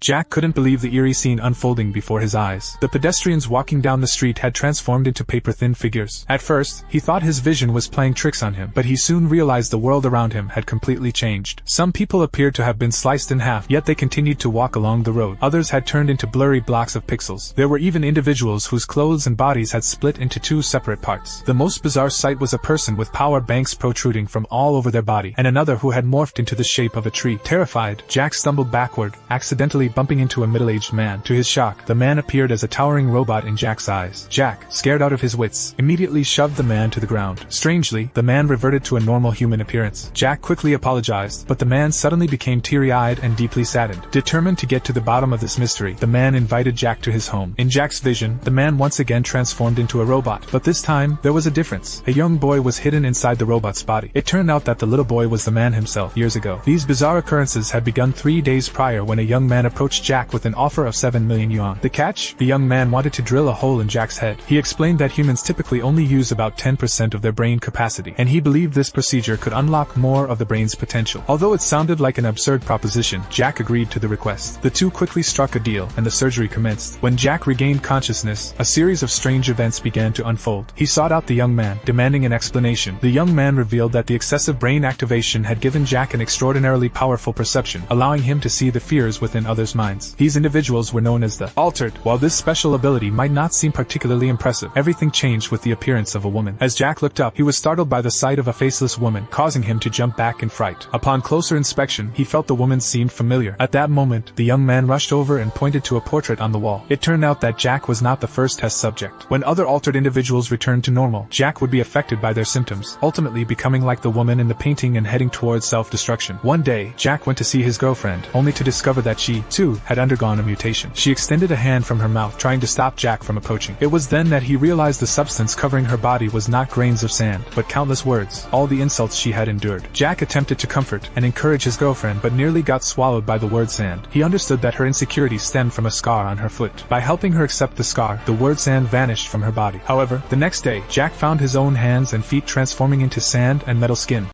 Jack couldn't believe the eerie scene unfolding before his eyes. The pedestrians walking down the street had transformed into paper-thin figures. At first, he thought his vision was playing tricks on him, but he soon realized the world around him had completely changed. Some people appeared to have been sliced in half, yet they continued to walk along the road. Others had turned into blurry blocks of pixels. There were even individuals whose clothes and bodies had split into two separate parts. The most bizarre sight was a person with power banks protruding from all over their body, and another who had morphed into the shape of a tree. Terrified, Jack stumbled backward, accidentally bumping into a middle-aged man. To his shock, the man appeared as a towering robot in Jack's eyes. Jack, scared out of his wits, immediately shoved the man to the ground. Strangely, the man reverted to a normal human appearance. Jack quickly apologized, but the man suddenly became teary-eyed and deeply saddened. Determined to get to the bottom of this mystery, the man invited Jack to his home. In Jack's vision, the man once again transformed into a robot, but this time, there was a difference. A young boy was hidden inside the robot's body. It turned out that the little boy was the man himself years ago. These bizarre occurrences had begun 3 days prior when a young man approached Jack with an offer of 7 million yuan. The catch? The young man wanted to drill a hole in Jack's head. He explained that humans typically only use about 10% of their brain capacity, and he believed this procedure could unlock more of the brain's potential. Although it sounded like an absurd proposition, Jack agreed to the request. The two quickly struck a deal, and the surgery commenced. When Jack regained consciousness, a series of strange events began to unfold. He sought out the young man, demanding an explanation. The young man revealed that the excessive brain activation had given Jack an extraordinarily powerful perception, allowing him to see the fears within others' minds. These individuals were known as the Altered. While this special ability might not seem particularly impressive, everything changed with the appearance of a woman. As Jack looked up, he was startled by the sight of a faceless woman, causing him to jump back in fright. Upon closer inspection, he felt the woman seemed familiar. At that moment, the young man rushed over and pointed to a portrait on the wall. It turned out that Jack was not the first test subject. When other altered individuals returned to normal, Jack would be affected by their symptoms, ultimately becoming like the woman in the painting and heading towards self-destruction. One day, Jack went to see his girlfriend, only to discover that she, too, had undergone a mutation. She extended a hand from her mouth, trying to stop Jack from approaching. It was then that he realized the substance covering her body was not grains of sand, but countless words, all the insults she had endured. Jack attempted to comfort and encourage his girlfriend, but nearly got swallowed by the word sand. He understood that her insecurity stemmed from a scar on her foot. By helping her accept the scar, the word sand vanished from her body. However, the next day, Jack found his own hands and feet transforming into sand and metal skin.